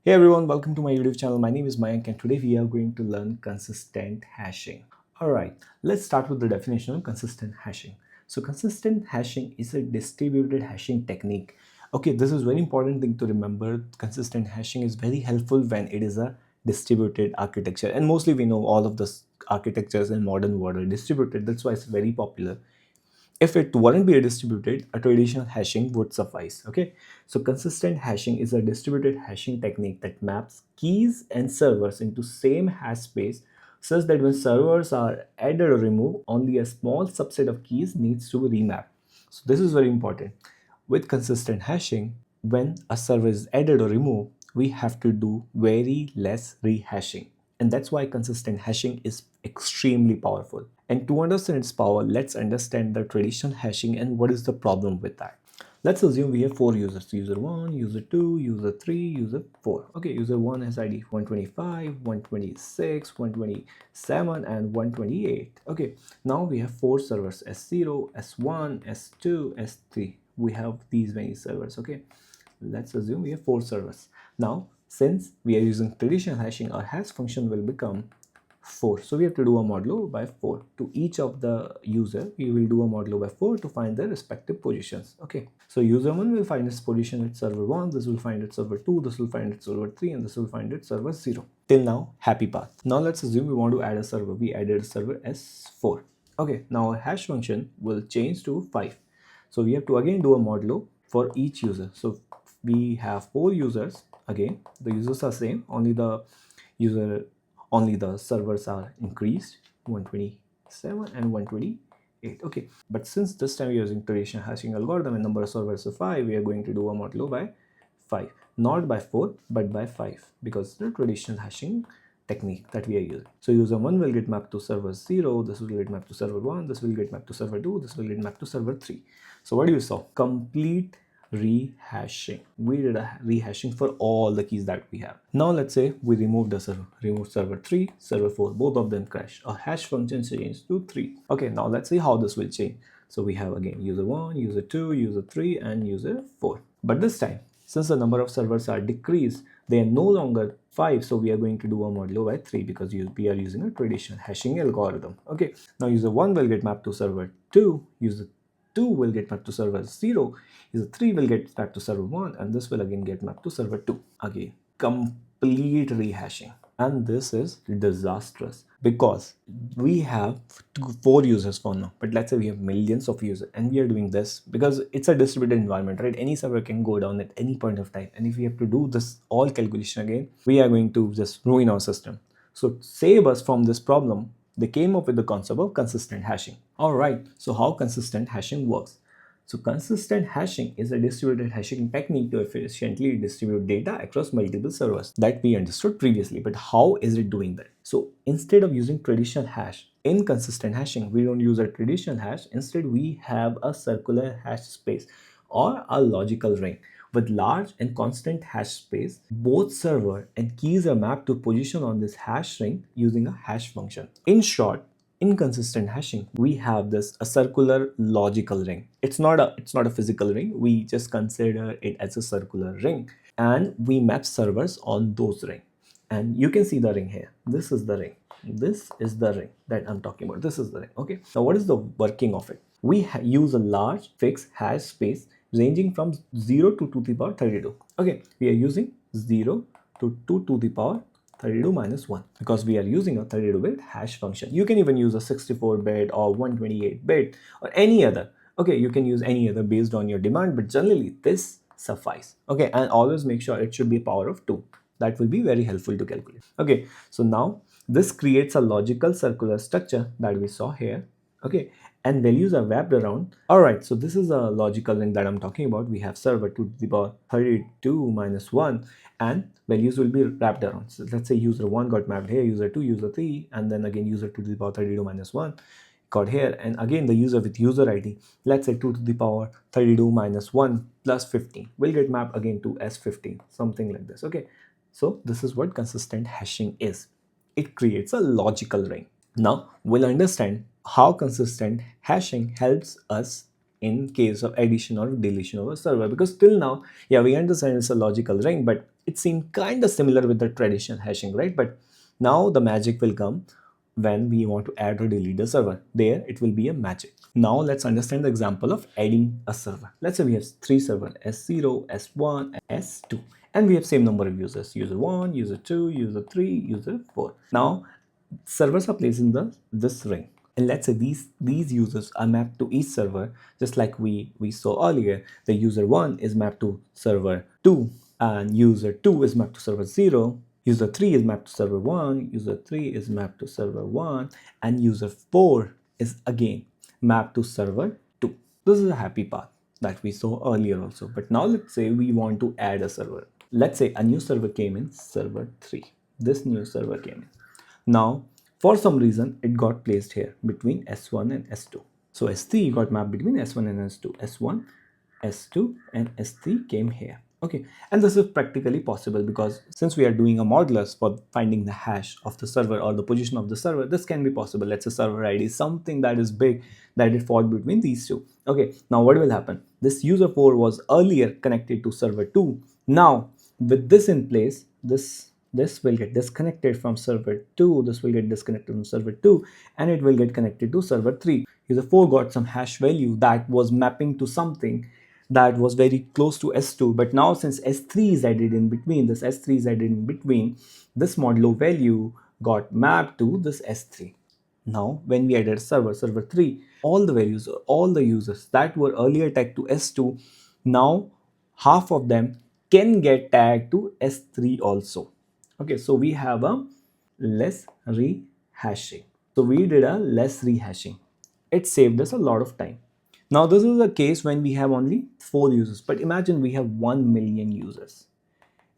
Hey everyone, welcome to my YouTube channel. My name is Mayank and today we are going to learn consistent hashing. Alright, let's start with the definition of consistent hashing. So consistent hashing is a distributed hashing technique. Okay, this is very important thing to remember. Consistent hashing is very helpful when it is a distributed architecture, and mostly we know all of the architectures in modern world are distributed. That's why it's very popular. If it weren't be distributed, a traditional hashing would suffice. Okay, so consistent hashing is a distributed hashing technique that maps keys and servers into same hash space such that when servers are added or removed, only a small subset of keys needs to be remapped. So this is very important. With consistent hashing, when a server is added or removed, we have to do very less rehashing. And that's why consistent hashing is extremely powerful. And to understand its power, let's understand the traditional hashing and what is the problem with that. Let's assume we have four users: user 1, user 2, user 3, user 4. Okay, user 1 has ID 125, 126, 127, and 128. Okay, now we have four servers: S0, S1, S2, S3. We have these many servers. Okay, let's assume we have four servers. Now, since we are using traditional hashing, our hash function will become 4. So we have to do a modulo by 4. To each of the user, we will do a modulo by 4 to find their respective positions. Okay, so user 1 will find its position at server 1, this will find its server 2, this will find its server 3, and this will find its server 0. Till now, happy path. Now let's assume we want to add a server. We added a server S4. Okay, now our hash function will change to 5. So we have to again do a modulo for each user. So we have 4 users. Again, the users are same, only the servers are increased, 127 and 128. Okay, but since this time we are using traditional hashing algorithm and number of servers is 5, we are going to do a modulo by 5, not by 4 but by 5, because the traditional hashing technique that we are using. So user 1 will get mapped to server 0, this will get mapped to server 1, this will get mapped to server 2, this will get mapped to server 3. So what do you saw? Complete rehashing. We did a rehashing for all the keys that we have. Now let's say we remove the server, remove server 3, server 4, both of them crash. Our hash function changed to 3. Okay, now let's see how this will change. So we have again user 1, user 2, user 3, and user 4. But this time, since the number of servers are decreased, they are no longer 5, so we are going to do a modulo by 3 because we are using a traditional hashing algorithm. Okay, now user 1 will get mapped to server 2, user 2 will get mapped to server 0, user 3 will get mapped to server 1, and this will again get mapped to server 2. Again, complete rehashing. And this is disastrous because we have 4 users for now, but let's say we have millions of users, and we are doing this because it's a distributed environment, right? Any server can go down at any point of time, and if we have to do this all calculation again, we are going to just ruin our system. So to save us from this problem, they came up with the concept of consistent hashing. Alright, so how consistent hashing works? So consistent hashing is a distributed hashing technique to efficiently distribute data across multiple servers that we understood previously. But how is it doing that? So instead of using traditional hash, in consistent hashing, we don't use a traditional hash. Instead, we have a circular hash space or a logical ring. With large and constant hash space, both server and keys are mapped to position on this hash ring using a hash function. In short, in consistent hashing, we have a circular logical ring. It's not a physical ring. We just consider it as a circular ring, and we map servers on those ring. And you can see the ring here. This is the ring. This is the ring that I'm talking about. This is the ring. Okay. Now, what is the working of it? We use a large fixed hash space ranging from 0 to 2 to the power 32. Okay, we are using 0 to 2 to the power 32 minus 1 because we are using a 32-bit hash function. You can even use a 64-bit or 128-bit or any other. Okay, you can use any other based on your demand, but generally this suffice. Okay, and always make sure it should be a power of 2. That will be very helpful to calculate. Okay, so now this creates a logical circular structure that we saw here. Okay, and values are wrapped around. All right, so this is a logical ring that I'm talking about. We have server 2 to the power 32 minus 1, and values will be wrapped around. So let's say user 1 got mapped here, user 2, user 3, and then again user 2 to the power 32 minus 1 got here, and again the user with user ID, let's say 2 to the power 32 minus 1 plus 15 will get mapped again to S15, something like this. Okay, so this is what consistent hashing is. It creates a logical ring. Now we'll understand how consistent hashing helps us in case of addition or deletion of a server, because till now, yeah, we understand it's a logical ring, but It seemed kind of similar with the traditional hashing, right? But now the magic will come when we want to add or delete the server. There it will be a magic. Now let's understand the example of adding a server. Let's say we have three servers, S0, S1, S2, and we have same number of users, user 1, user 2, user 3, user 4. Now servers are placed in this ring, and let's say these users are mapped to each server, just like we saw earlier. The user 1 is mapped to server 2, and user 2 is mapped to server 0, user 3 is mapped to server 1, user 3 is mapped to server 1, and user 4 is again mapped to server 2. This is a happy path that we saw earlier also. But now let's say we want to add a server. Let's say a new server came in, server 3. This new server came in. Now, for some reason, it got placed here between S1 and S2. So S3 got mapped between S1 and S2. S1, S2, and S3 came here. Okay, and this is practically possible because since we are doing a modulus for finding the hash of the server or the position of the server, this can be possible. Let's say server ID is something that is big, that it falls between these two. Okay, now what will happen? This user 4 was earlier connected to server 2. Now, with this in place, this will get disconnected from server 2, this will get disconnected from server 2, and it will get connected to server 3. User 4 got some hash value that was mapping to something that was very close to S2, but now since S3 is added in between, this modulo value got mapped to this S3. Now, when we added server 3, all the values, all the users that were earlier tagged to S2, now half of them can get tagged to S3 also. Okay, so we have a less rehashing. So we did a less rehashing. It saved us a lot of time. Now, this is a case when we have only 4 users, but imagine we have 1 million users.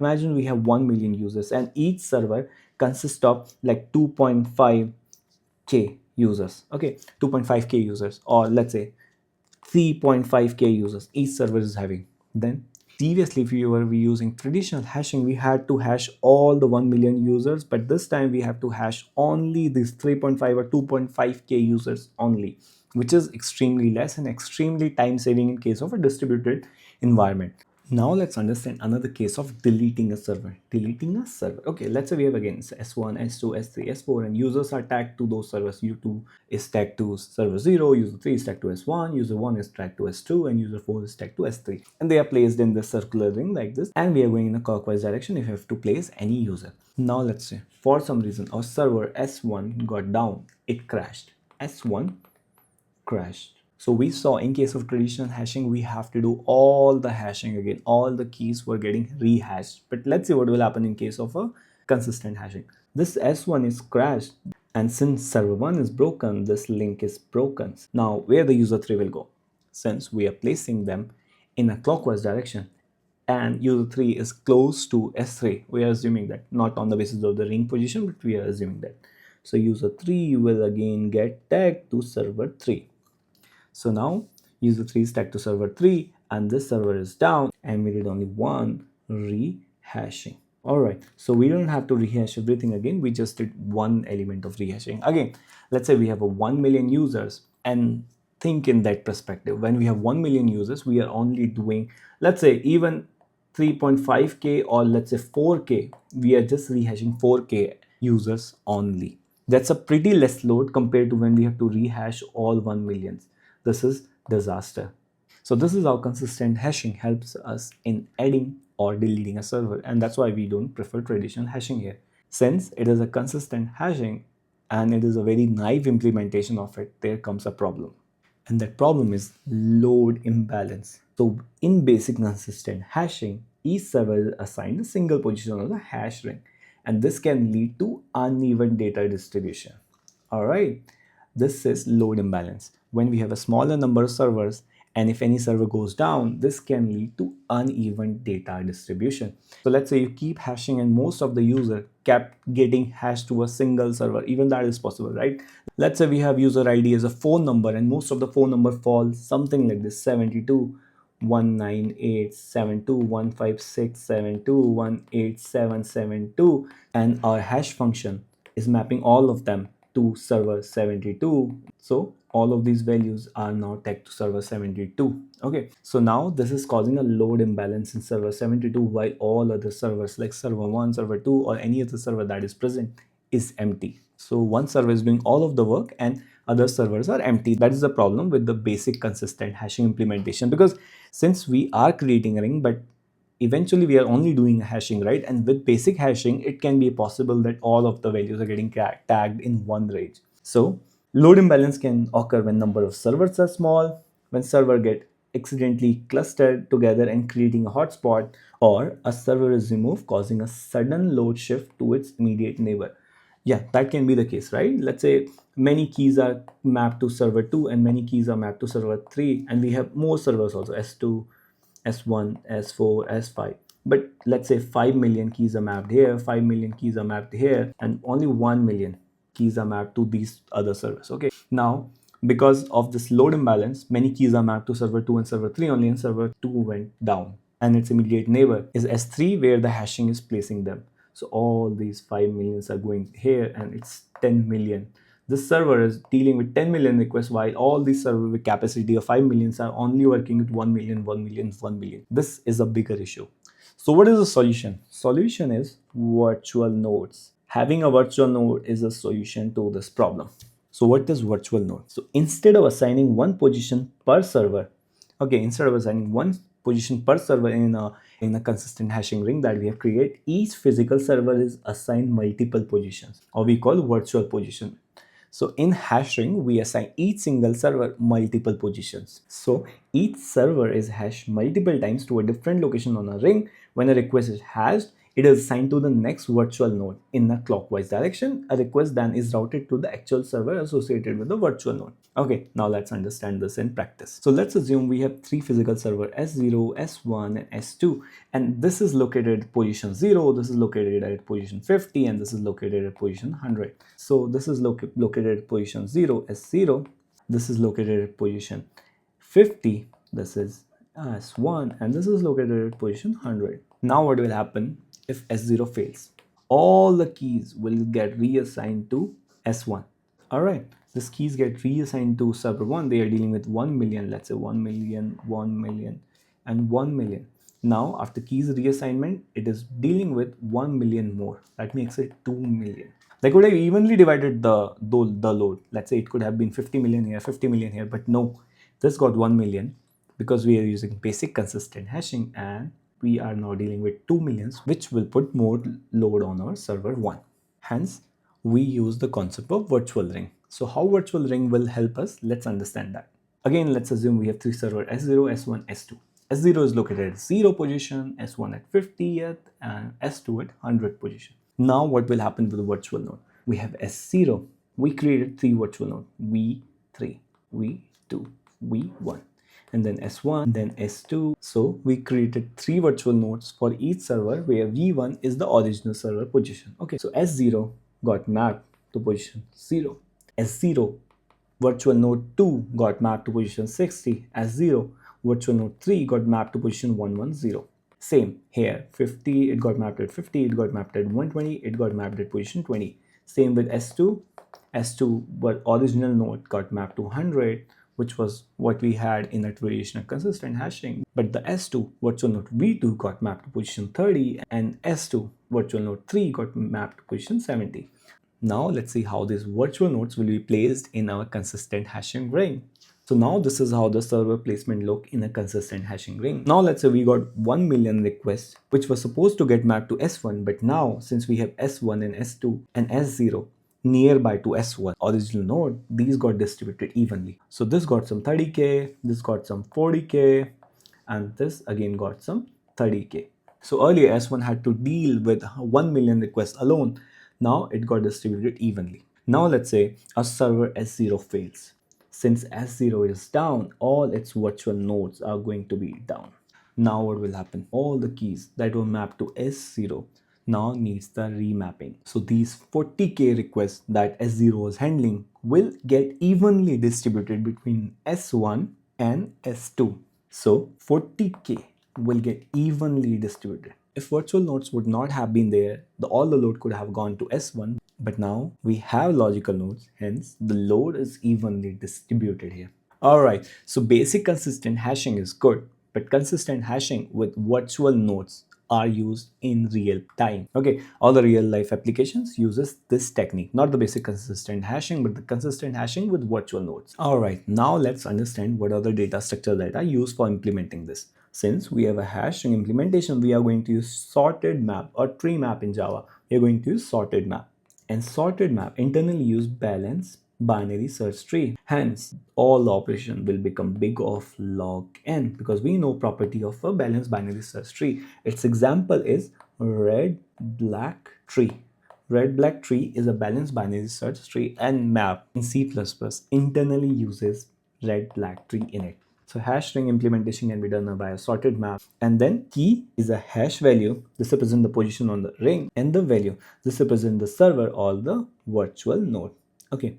Imagine we have 1 million users and each server consists of like 2.5k users. Okay, 2.5k users, or let's say 3.5k users each server is having. Then previously, if we were using traditional hashing, we had to hash all the 1 million users, but this time we have to hash only these 3.5 or 2.5k users only, which is extremely less and extremely time saving in case of a distributed environment. Now let's understand another case of deleting a server. Deleting a server. Okay, let's say we have again S1, S2, S3, S4, and users are tagged to those servers. U2 is tagged to server 0, user 3 is tagged to S1, user 1 is tagged to S2, and user 4 is tagged to S3. And they are placed in the circular ring like this. And we are going in a clockwise direction if you have to place any user. Now let's say for some reason our server S1 got down. It crashed. S1 crashed. So we saw in case of traditional hashing, we have to do all the hashing again. All the keys were getting rehashed. But let's see what will happen in case of a consistent hashing. This S1 is crashed, and since server 1 is broken, this link is broken. Now where the user 3 will go? Since we are placing them in a clockwise direction and user 3 is close to S3, we are assuming that, not on the basis of the ring position, but we are assuming that. So user 3 will again get tagged to server 3. So now user 3 is tagged to server 3 and this server is down, and we did only one rehashing. Alright, so we don't have to rehash everything again. We just did one element of rehashing. Again, let's say we have a 1 million users, and think in that perspective. When we have 1 million users, we are only doing, let's say, even 3.5k or let's say 4k. We are just rehashing 4k users only. That's a pretty less load compared to when we have to rehash all 1 million. This is disaster. So this is how consistent hashing helps us in adding or deleting a server, and that's why we don't prefer traditional hashing here. Since it is a consistent hashing and it is a very naive implementation of it, there comes a problem. And that problem is load imbalance. So in basic consistent hashing, each server is assigned a single position on the hash ring, and this can lead to uneven data distribution. Alright, this is load imbalance. When we have a smaller number of servers, and if any server goes down, this can lead to uneven data distribution. So let's say you keep hashing and most of the user kept getting hashed to a single server. Even that is possible, right? Let's say we have user ID as a phone number and most of the phone number falls something like this: 72.198.72.156.72.187.72, and our hash function is mapping all of them to server 72. So all of these values are now tagged to server 72. Okay, so now this is causing a load imbalance in server 72 while all other servers like server 1, server 2 or any other server that is present is empty. So one server is doing all of the work and other servers are empty. That is the problem with the basic consistent hashing implementation, because since we are creating a ring, but eventually we are only doing hashing, right? And with basic hashing, it can be possible that all of the values are getting tagged in one range. So load imbalance can occur when number of servers are small, when server get accidentally clustered together and creating a hotspot, or a server is removed causing a sudden load shift to its immediate neighbor. Yeah, that can be the case, right? Let's say many keys are mapped to server 2 and many keys are mapped to server 3, and we have more servers also, S2, S1, S4, S5. But let's say 5 million keys are mapped here, 5 million keys are mapped here, and only 1 million keys are mapped to these other servers. Okay, now because of this load imbalance, many keys are mapped to server 2 and server 3 only, and server 2 went down. And its immediate neighbor is S3 where the hashing is placing them. So all these 5 millions are going here and it's 10 million. This server is dealing with 10 million requests while all these server with capacity of 5 millions are only working with 1 million, 1 million, 1 million. This is a bigger issue. So what is the solution? Solution is virtual nodes. Having a virtual node is a solution to this problem. So what is virtual node? So instead of assigning one position per server, okay, instead of assigning one position per server in a consistent hashing ring that we have created, each physical server is assigned multiple positions, or we call virtual position. So in hashing, we assign each single server multiple positions. So each server is hashed multiple times to a different location on a ring. When a request is hashed, it is assigned to the next virtual node in a clockwise direction. A request then is routed to the actual server associated with the virtual node. Okay, now let's understand this in practice. So let's assume we have three physical servers, S0, S1, and S2. And this is located at position 0, this is located at position 50, and this is located at position 100. So this is located at position 0, S0. This is located at position 50. This is S1, and this is located at position 100. Now what will happen if S0 fails? All the keys will get reassigned to S1. All right, these keys get reassigned to server 1. They are dealing with 1 million, let's say 1 million, 1 million, and 1 million. Now after keys reassignment, it is dealing with 1 million more. That makes it 2 million. They could have evenly divided the load. Let's say it could have been 50 million here, 50 million here, but no, this got 1 million because we are using basic consistent hashing, and we are now dealing with 2 millions, which will put more load on our server 1. Hence, we use the concept of virtual ring. So how virtual ring will help us? Let's understand that. Again, let's assume we have three servers, S0, S1, S2. S0 is located at 0 position, S1 at 50th, and S2 at 100 position. Now what will happen with the virtual node? We have S0. We created three virtual nodes, V3, V2, V1. And then S1, then S2. So we created three virtual nodes for each server where V1 is the original server position. Okay, so S0 got mapped to position 0. S0 virtual node 2 got mapped to position 60. S0 virtual node 3 got mapped to position 110. Same here, 50, it got mapped at 50, it got mapped at 120, it got mapped at position 20. Same with S2. S2, but original node got mapped to 100, which was what we had in that variation of consistent hashing. But the S2 virtual node V2 got mapped to position 30, and S2 virtual node 3 got mapped to position 70. Now let's see how these virtual nodes will be placed in our consistent hashing ring. So now this is how the server placement look in a consistent hashing ring. Now let's say we got 1 million requests which was supposed to get mapped to S1, but now since we have S1 and S2 and S0 nearby to S1 original node, these got distributed evenly. So this got some 30k, this got some 40k, and this again got some 30k. So earlier S1 had to deal with 1 million requests alone. Now it got distributed evenly. Now let's say a server S0 fails. Since S0 is down, all its virtual nodes are going to be down. Now what will happen? All the keys that were mapped to S0 now needs the remapping. So these 40k requests that S0 was handling will get evenly distributed between S1 and S2. So 40k will get evenly distributed. If virtual nodes would not have been there, all the load could have gone to S1, But now we have logical nodes, hence the load is evenly distributed here. Alright, so basic consistent hashing is good, but consistent hashing with virtual nodes are used in real time. Okay, all the real life applications uses this technique, not the basic consistent hashing, but the consistent hashing with virtual nodes. Alright, now let's understand what are the data structures that are used for implementing this. Since we have a hashing implementation, we are going to use sorted map or tree map in Java. We are going to use sorted map. And sorted map internally use balance binary search tree. Hence, all operation will become big of log n because we know property of a balanced binary search tree. Its example is red black tree. Red black tree is a balanced binary search tree, and map in C++ internally uses red black tree in it. So hash string implementation can be done by a sorted map. And then key is a hash value. This represents the position on the ring, and the value. This represents the server or the virtual node. Okay.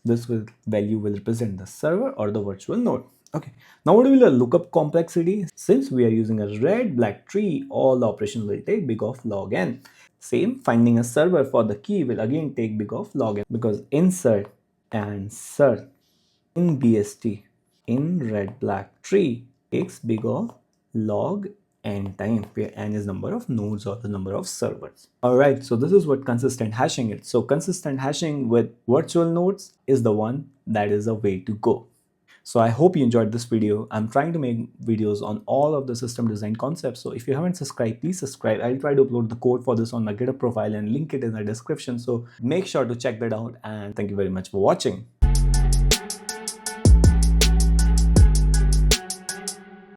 Value will represent the server or the virtual node. Okay. Now what will the lookup complexity? Since we are using a red black tree, all the operation will take big of log n. Same, finding a server for the key will again take big of log n because insert and search in BST in red black tree takes big of log n time, where n is number of nodes or the number of servers. Alright, so this is what consistent hashing is. So consistent hashing with virtual nodes is the one that is the way to go. So I hope you enjoyed this video. I'm trying to make videos on all of the system design concepts. So if you haven't subscribed, please subscribe. I'll try to upload the code for this on my GitHub profile and link it in the description. So make sure to check that out, and thank you very much for watching.